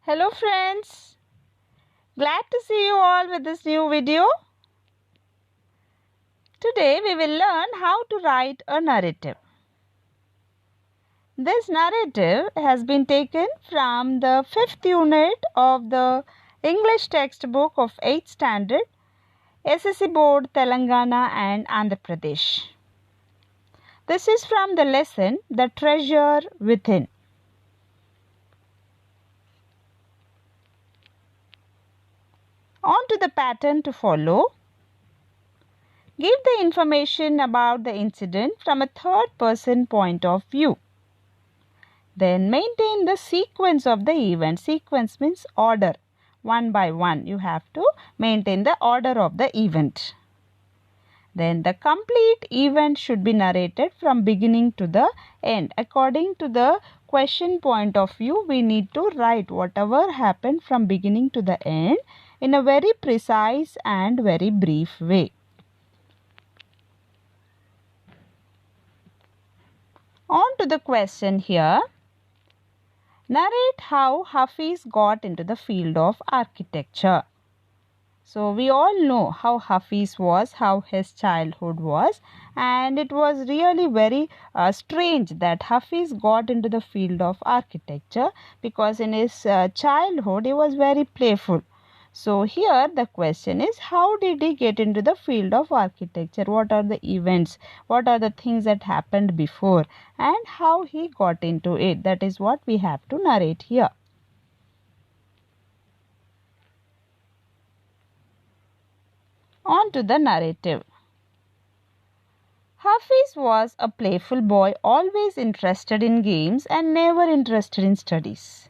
Hello friends, glad to see you all with this new video. Today we will learn how to write a narrative. This narrative has been taken from the 5th unit of the English textbook of 8th standard, SSC Board, Telangana and Andhra Pradesh. This is from the lesson The Treasure Within. On to the pattern to follow. Give the information about the incident from a third-person point of view. Then maintain the sequence of the event. Sequence means order. One by one, you have to maintain the order of the event. Then the complete event should be narrated from beginning to the end. According to the question point of view, we need to write whatever happened from beginning to the end in a very precise and very brief way. On to the question here. Narrate how Hafiz got into the field of architecture. So we all know how Hafiz was, how his childhood was, and it was really very strange that Hafiz got into the field of architecture because in his childhood he was very playful. So here the question is, how did he get into the field of architecture? What are the events? What are the things that happened before? And how he got into it? That is what we have to narrate here. On to the narrative. Hafiz was a playful boy, always interested in games and never interested in studies.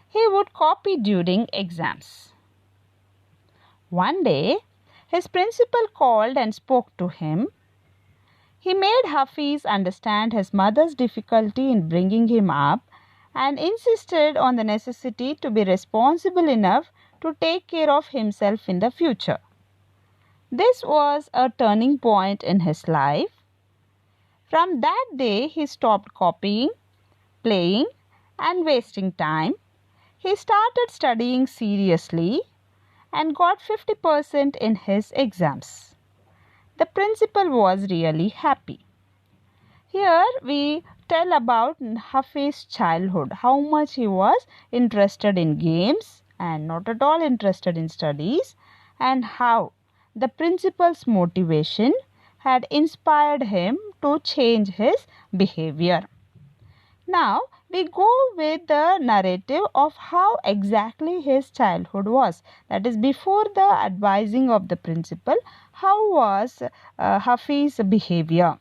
He would copy during exams. One day, his principal called and spoke to him. He made Hafiz understand his mother's difficulty in bringing him up and insisted on the necessity to be responsible enough to take care of himself in the future. This was a turning point in his life. From that day, he stopped copying, playing, and wasting time. He started studying seriously and got 50% in his exams. The principal was really happy. Here we tell about Hafiz's childhood, how much he was interested in games and not at all interested in studies, and how the principal's motivation had inspired him to change his behavior. Now we go with the narrative of how exactly his childhood was. That is, before the advising of the principal, how was Hafiz's behavior?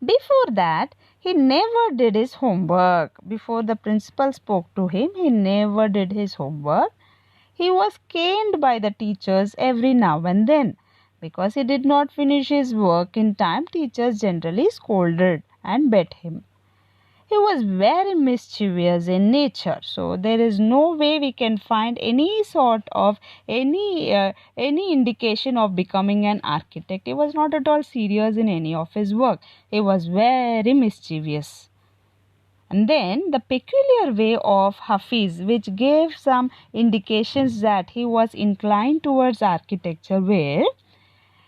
Before that, he never did his homework. Before the principal spoke to him, he never did his homework. He was caned by the teachers every now and then. Because he did not finish his work in time, teachers generally scolded and beat him. He was very mischievous in nature, so there is no way we can find any sort of any indication of becoming an architect. He was not at all serious in any of his work. He was very mischievous. And then the peculiar way of Hafiz, which gave some indications that he was inclined towards architecture, where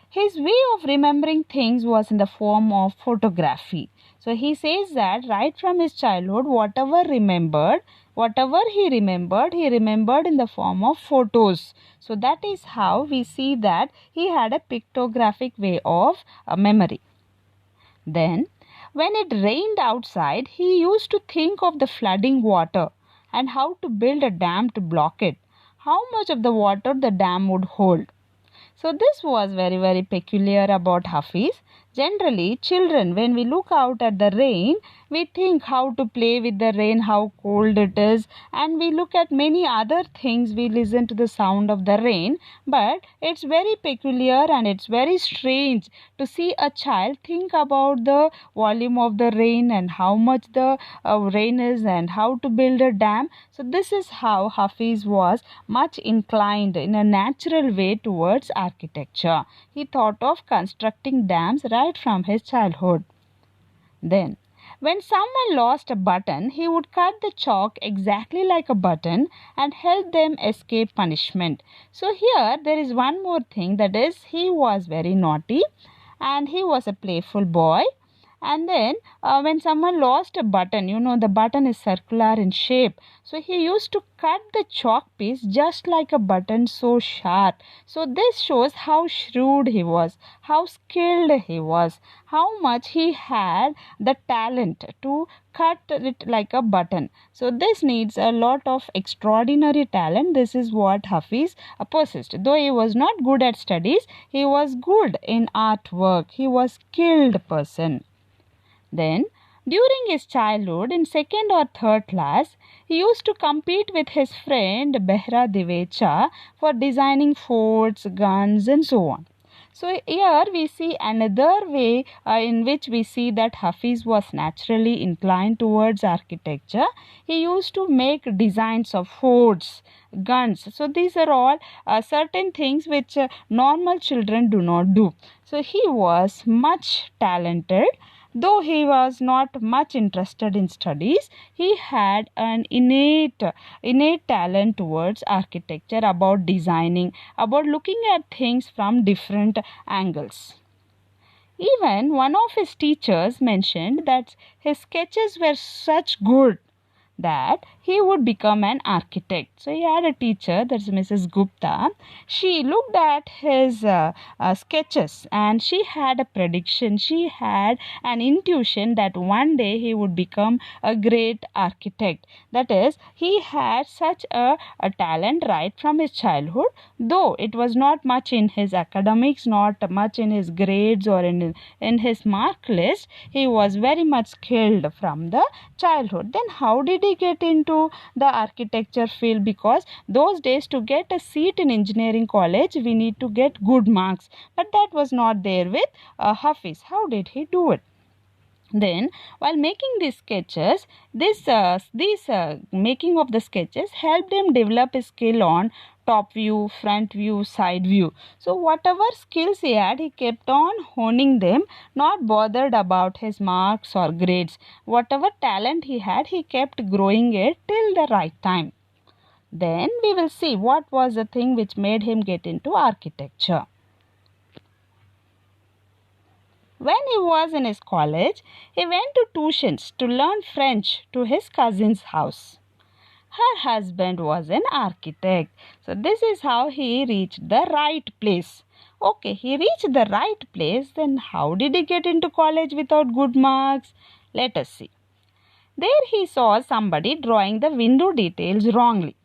his way of remembering things was in the form of photography. So he says that right from his childhood, whatever he remembered in the form of photos. So that is how we see that he had a pictographic way of memory. Then, when it rained outside, he used to think of the flooding water and how to build a dam to block it. How much of the water the dam would hold. So this was very, very peculiar about Hafiz. Generally, children, when we look out at the rain, we think how to play with the rain, how cold it is, and we look at many other things. We listen to the sound of the rain, but it's very peculiar and it's very strange to see a child think about the volume of the rain and how much the rain is and how to build a dam. So this is how Hafiz was much inclined in a natural way towards architecture. He thought of constructing dams right from his childhood. Then, When someone lost a button, he would cut the chalk exactly like a button and help them escape punishment. So here there is one more thing, that is, he was very naughty and he was a playful boy. And then when someone lost a button, the button is circular in shape, so he used to cut the chalk piece just like a button, so sharp. So this shows how shrewd he was, how skilled he was, how much he had the talent to cut it like a button. So this needs a lot of extraordinary talent. This is what Hafiz possessed. Though he was not good at studies, he was good in artwork. He was skilled person. Then, during his childhood, in second or third class, he used to compete with his friend Behra Devecha for designing forts, guns, and so on. So here we see another way in which we see that Hafiz was naturally inclined towards architecture. He used to make designs of forts, guns. So these are all certain things which normal children do not do. So he was much talented. Though he was not much interested in studies, he had an innate talent towards architecture, about designing, about looking at things from different angles. Even one of his teachers mentioned that his sketches were such good that he would become an architect. So he had a teacher, that's Mrs. Gupta. She looked at his sketches and she had a prediction. She had an intuition that one day he would become a great architect. That is, he had such a talent right from his childhood, though it was not much in his academics, not much in his grades or in his mark list. He was very much skilled from the childhood. Then how did he get into the architecture field? Because those days, to get a seat in engineering college, we need to get good marks, but that was not there with Hafiz. How did he do it? Then, while making these sketches, this making of the sketches helped him develop a skill on top view, front view, side view. So whatever skills he had, he kept on honing them, not bothered about his marks or grades. Whatever talent he had, he kept growing it till the right time. Then we will see what was the thing which made him get into architecture. When he was in his college, he went to tuitions to learn French to his cousin's house. Her husband was an architect. So this is how he reached the right place. Okay, he reached the right place. Then how did he get into college without good marks? Let us see. There he saw somebody drawing the window details wrongly.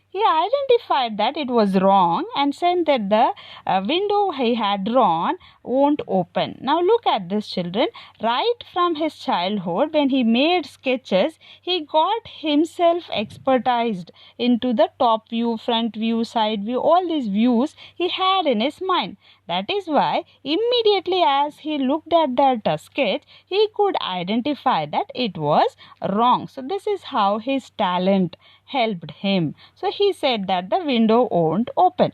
He identified that it was wrong and said that the window he had drawn won't open. Now look at this, children. Right from his childhood, when he made sketches, he got himself expertised into the top view, front view, side view. All these views he had in his mind. That is why immediately as he looked at that sketch, he could identify that it was wrong. So this is how his talent helped him. So he said that the window won't open.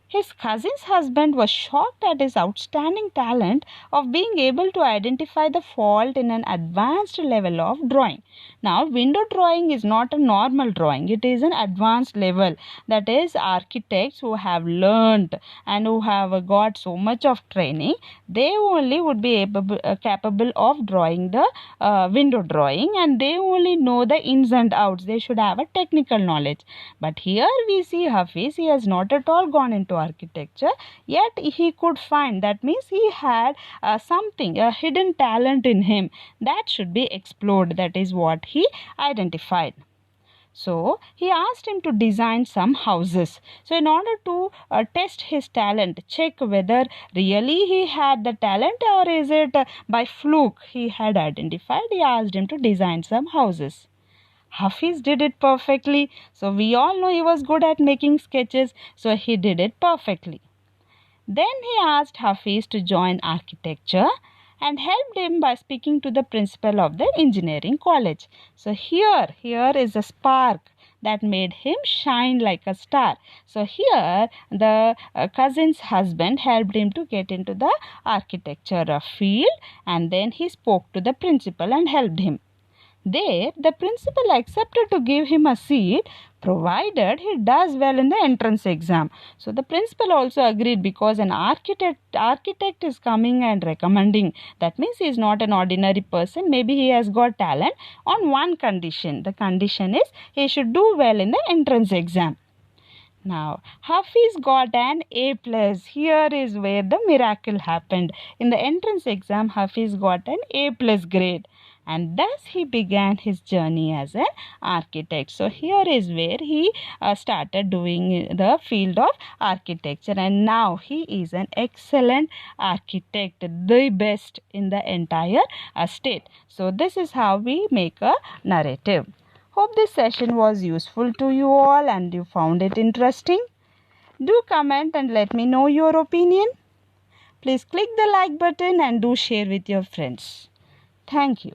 His cousin's husband was shocked at his outstanding talent of being able to identify the fault in an advanced level of drawing. Now, window drawing is not a normal drawing. It is an advanced level. That is, architects who have learned and who have got so much of training, they only would be capable of drawing the window drawing, and they only know the ins and outs. They should have a technical knowledge. But here we see Hafiz, he has not at all gone into architecture, yet he could find, that means he had something, a hidden talent in him that should be explored. That is what he identified. So he asked him to design some houses. So in order to test his talent, check whether really he had the talent or is it by fluke he had identified, he asked him to design some houses. Hafiz did it perfectly. So we all know he was good at making sketches. So he did it perfectly. Then he asked Hafiz to join architecture and helped him by speaking to the principal of the engineering college. So here is a spark that made him shine like a star. So here the cousin's husband helped him to get into the architecture field, and then he spoke to the principal and helped him. There, the principal accepted to give him a seat provided he does well in the entrance exam. So the principal also agreed, because an architect is coming and recommending. That means he is not an ordinary person. Maybe he has got talent on one condition. The condition is he should do well in the entrance exam. Now, Hafiz got an A+. Here is where the miracle happened. In the entrance exam, Hafiz got an A+ grade. And thus he began his journey as an architect. So here is where he started doing the field of architecture. And now he is an excellent architect, the best in the entire state. So this is how we make a narrative. Hope this session was useful to you all and you found it interesting. Do comment and let me know your opinion. Please click the like button and do share with your friends. Thank you.